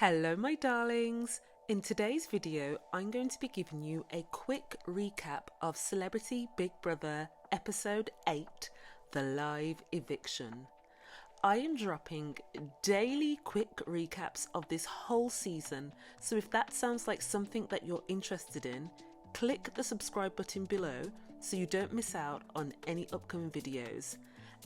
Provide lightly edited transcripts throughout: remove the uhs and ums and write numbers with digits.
Hello my darlings! In today's video I'm going to be giving you a quick recap of Celebrity Big Brother episode 8, the live eviction. I am dropping daily quick recaps of this whole season, so if that sounds like something that you're interested in, click the subscribe button below so you don't miss out on any upcoming videos.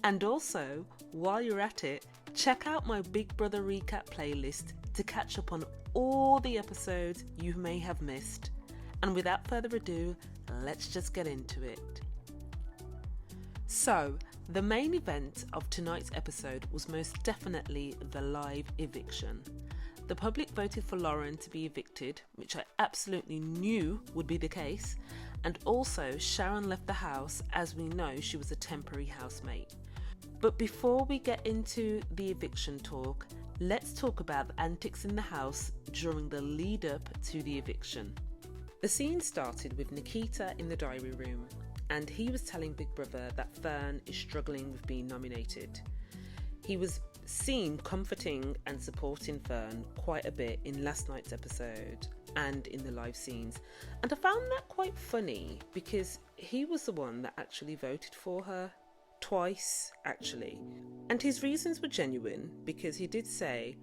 And also, while you're at it, check out my Big Brother recap playlist to catch up on all the episodes you may have missed. And without further ado, let's just get into it. So, the main event of tonight's episode was most definitely the live eviction. The public voted for Lauren to be evicted, which I absolutely knew would be the case, and also Sharon left the house as we know she was a temporary housemate. But before we get into the eviction talk, let's talk about the antics in the house during the lead up to the eviction. The scene started with Nikita in the diary room, and he was telling Big Brother that Fearne is struggling with being nominated. He was seen comforting and supporting Fearne quite a bit in last night's episode and in the live scenes, and I found that quite funny because he was the one that actually voted for her. Twice actually, and his reasons were genuine because he did say,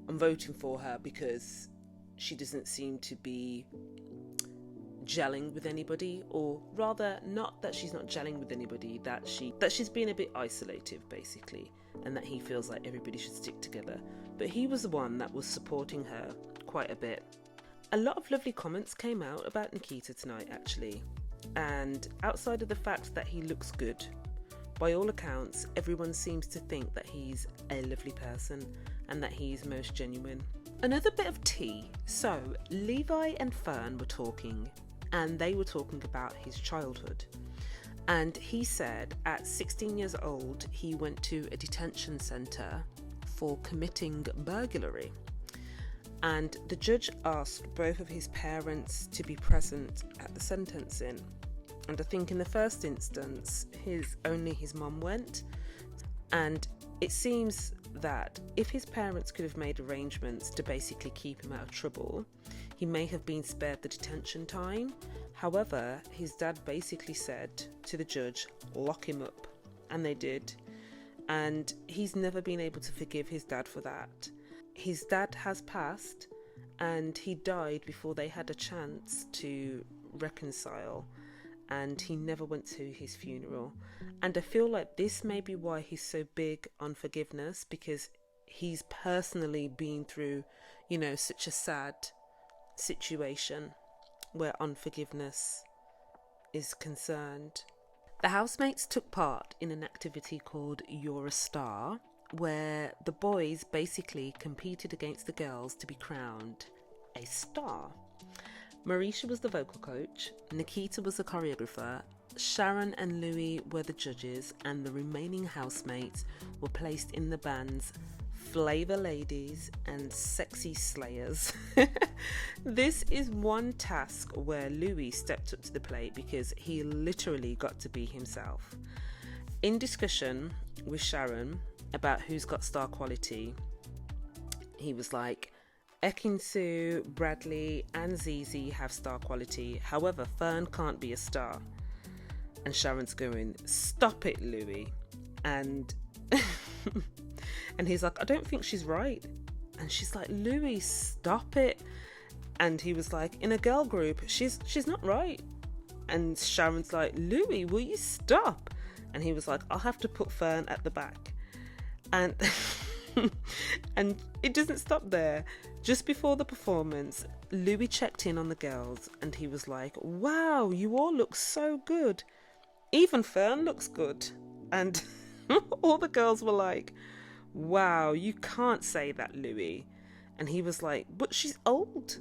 I'm voting for her because she doesn't seem to be gelling with anybody, or rather not that she's not gelling with anybody, that she's being a bit isolative basically, and that he feels like everybody should stick together. But he was the one that was supporting her quite a bit. A lot of lovely comments came out about Nikita tonight actually, and outside of the fact that he looks good, by all accounts, everyone seems to think that he's a lovely person and that he's most genuine. Another bit of tea. So, Levi and Fearne were talking, and they were talking about his childhood. And he said at 16 years old, he went to a detention centre for committing burglary. And the judge asked both of his parents to be present at the sentencing. And I think in the first instance, only his mum went. And it seems that if his parents could have made arrangements to basically keep him out of trouble, he may have been spared the detention time. However, his dad basically said to the judge, lock him up. And they did. And he's never been able to forgive his dad for that. His dad has passed, and he died before they had a chance to reconcile. And he never went to his funeral. And I feel like this may be why he's so big on forgiveness, because he's personally been through, such a sad situation where unforgiveness is concerned. The housemates took part in an activity called You're a Star, where the boys basically competed against the girls to be crowned a star. Marisha was the vocal coach, Nikita was the choreographer, Sharon and Louis were the judges, and the remaining housemates were placed in the bands Flavor Ladies and Sexy Slayers. This is one task where Louis stepped up to the plate because he literally got to be himself. In discussion with Sharon about who's got star quality, he was like, Ekin-Su, Bradley and Zizi have star quality, however Fearne can't be a star. And Sharon's going, stop it Louis. And and he's like, I don't think she's right. And she's like, Louis, stop it. And he was like, in a girl group, she's not right. And Sharon's like, Louis, will you stop? And he was like, I'll have to put Fearne at the back. And and it doesn't stop there. Just before the performance, Louis checked in on the girls and he was like, wow, you all look so good. Even Fearne looks good. And all the girls were like, wow, you can't say that, Louis. And he was like, but she's old.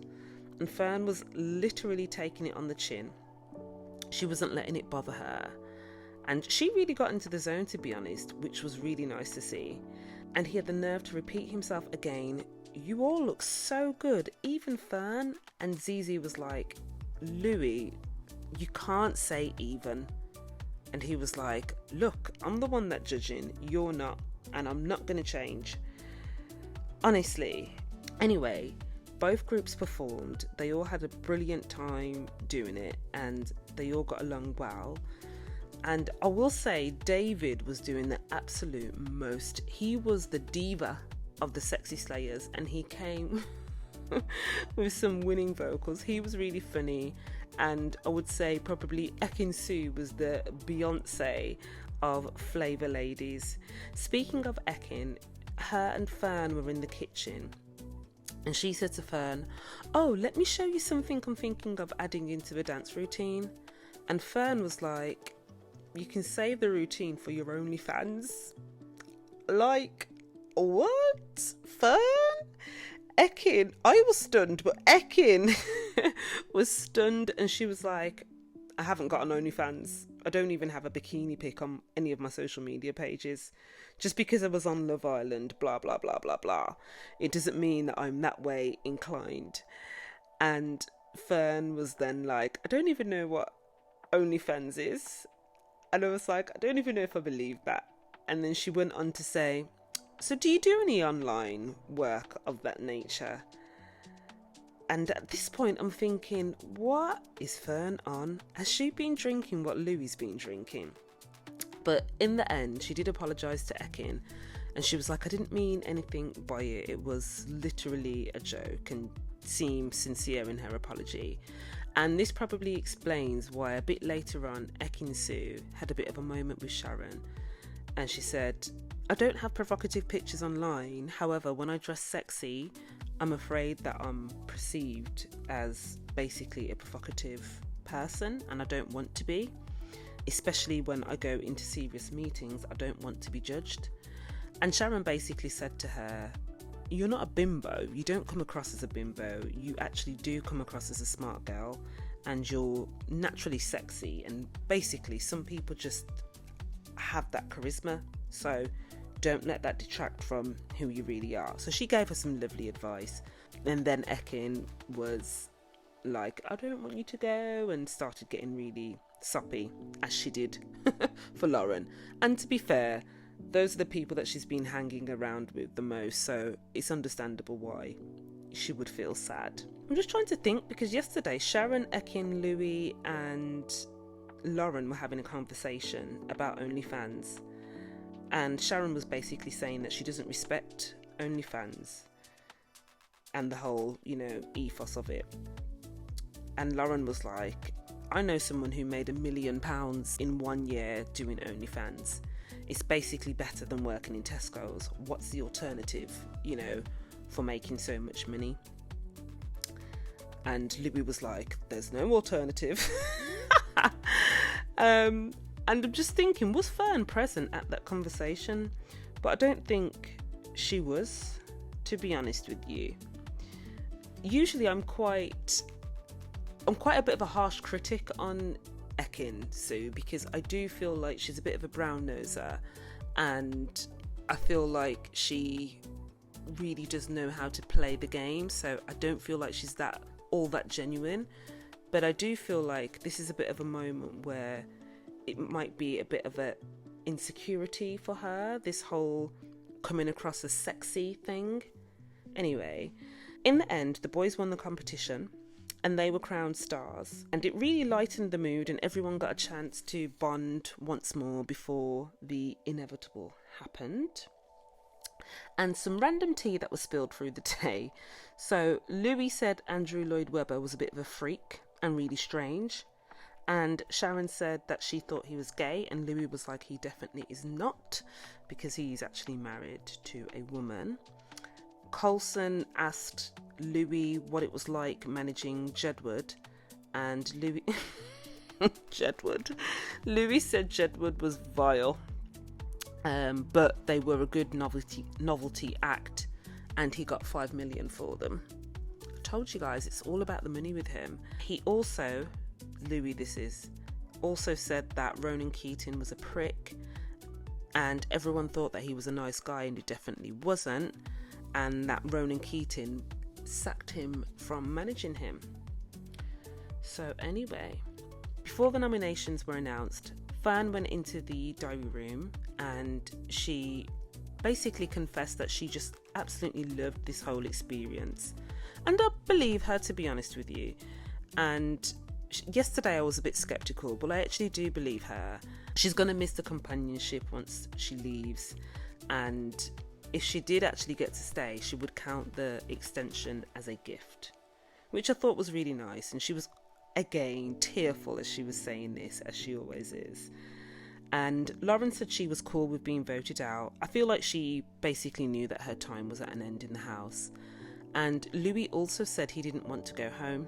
And Fearne was literally taking it on the chin. She wasn't letting it bother her. And she really got into the zone, to be honest, which was really nice to see. And he had the nerve to repeat himself again, you all look so good, even Fearne. And Zizi was like, Louis, you can't say even. And he was like, look, I'm the one that's judging, you're not, and I'm not going to change. Honestly. Anyway, both groups performed. They all had a brilliant time doing it, and they all got along well. And I will say, David was doing the absolute most. He was the diva of the Sexy Slayers, and he came with some winning vocals. He was really funny, and I would say probably Ekin-Su was the Beyonce of Flavor Ladies. Speaking of Ekin, her and Fearne were in the kitchen, and she said to Fearne, "Oh, let me show you something I'm thinking of adding into a dance routine." And Fearne was like, "You can save the routine for your OnlyFans." Like, what? Fearne? Ekin, I was stunned, but Ekin was stunned, and she was like, "I haven't got an OnlyFans. I don't even have a bikini pic on any of my social media pages. Just because I was on Love Island, blah, blah, blah, blah, blah. It doesn't mean that I'm that way inclined." And Fearne was then like, "I don't even know what OnlyFans is." And I was like, I don't even know if I believe that. And then she went on to say, "So do you do any online work of that nature?" And at this point I'm thinking, what is Fearne on? Has she been drinking what Louis's been drinking? But in the end, she did apologise to Ekin, and she was like, "I didn't mean anything by it. It was literally a joke," and seemed sincere in her apology. And this probably explains why a bit later on, Ekin-Su had a bit of a moment with Sharon, and she said, "I don't have provocative pictures online. However, when I dress sexy, I'm afraid that I'm perceived as basically a provocative person, and I don't want to be. Especially when I go into serious meetings, I don't want to be judged." And Sharon basically said to her, "You're not a bimbo. You don't come across as a bimbo. You actually do come across as a smart girl, and you're naturally sexy. And basically, some people just have that charisma. So don't let that detract from who you really are." So she gave her some lovely advice. And then Ekin was like, "I don't want you to go," and started getting really soppy, as she did for Lauren. And to be fair, those are the people that she's been hanging around with the most, so it's understandable why she would feel sad. I'm just trying to think, because yesterday Sharon, Ekin, Louis and Lauren were having a conversation about OnlyFans, and Sharon was basically saying that she doesn't respect OnlyFans and the whole, ethos of it. And Lauren was like, "I know someone who made £1 million in 1 year doing OnlyFans. It's basically better than working in Tesco's. What's the alternative, for making so much money?" And Louis was like, "There's no alternative." And I'm just thinking, was Fearne present at that conversation? But I don't think she was, to be honest with you. Usually I'm quite a bit of a harsh critic on Ekin-Su, because I do feel like she's a bit of a brown noser, and I feel like she really does know how to play the game, so I don't feel like she's all that genuine. But I do feel like this is a bit of a moment where it might be a bit of a insecurity for her, this whole coming across as sexy thing. Anyway, in the end, the boys won the competition and they were crowned stars, and it really lightened the mood, and everyone got a chance to bond once more before the inevitable happened. And some random tea that was spilled through the day. So Louis said Andrew Lloyd Webber was a bit of a freak and really strange, and Sharon said that she thought he was gay, and Louis was like, he definitely is not, because he's actually married to a woman. Coulson asked Louis what it was like managing Jedward, and Louis Louis said Jedward was vile, but they were a good novelty act, and he got $5 million for them. I told you guys, it's all about the money with him. He also, Louis also said that Ronan Keating was a prick, and everyone thought that he was a nice guy, and he definitely wasn't, and that Ronan Keating sacked him from managing him. So anyway, before the nominations were announced, Fearne went into the diary room and she basically confessed that she just absolutely loved this whole experience. And I believe her, to be honest with you. And yesterday I was a bit sceptical, but I actually do believe her. She's going to miss the companionship once she leaves. And if she did actually get to stay, she would count the extension as a gift, which I thought was really nice. And she was, again, tearful as she was saying this, as she always is. And Lauren said she was cool with being voted out. I feel like she basically knew that her time was at an end in the house. And Louis also said he didn't want to go home.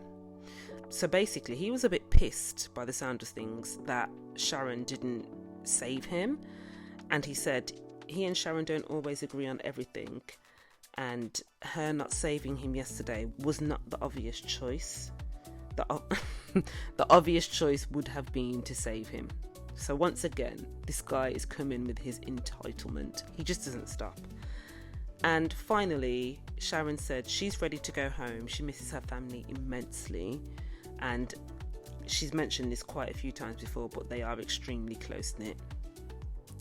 So basically, he was a bit pissed by the sound of things that Sharon didn't save him. And he said he and Sharon don't always agree on everything. And her not saving him yesterday was not the obvious choice. The obvious choice would have been to save him. So once again, this guy is coming with his entitlement. He just doesn't stop. And finally, Sharon said she's ready to go home. She misses her family immensely. And she's mentioned this quite a few times before, but they are extremely close-knit.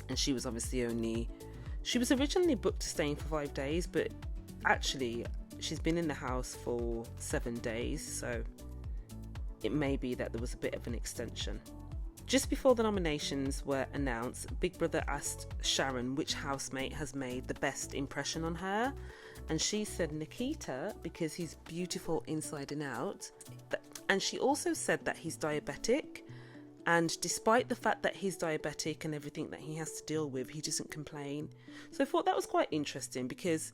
And she was obviously she was originally booked to stay in for 5 days, but actually she's been in the house for 7 days. So it may be that there was a bit of an extension. Just before the nominations were announced, Big Brother asked Sharon which housemate has made the best impression on her. And she said Nikita, because he's beautiful inside and out. And she also said that he's diabetic. And despite the fact that he's diabetic and everything that he has to deal with, he doesn't complain. So I thought that was quite interesting because,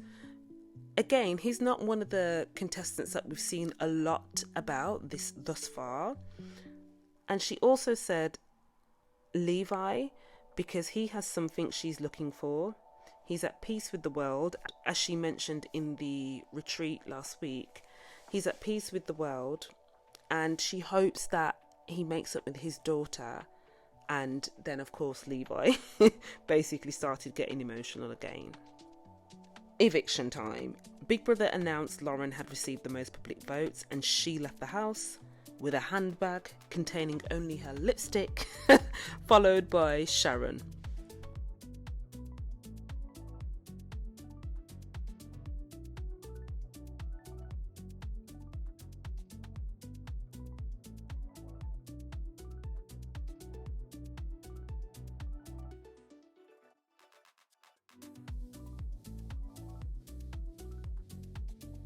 again, he's not one of the contestants that we've seen a lot about thus far. And she also said Levi, because he has something she's looking for. He's at peace with the world, as she mentioned in the retreat last week. He's at peace with the world, and she hopes that he makes up with his daughter. And then, of course, Levi basically started getting emotional again. Eviction time. Big Brother announced Lauren had received the most public votes, and she left the house with a handbag containing only her lipstick, followed by Sharon.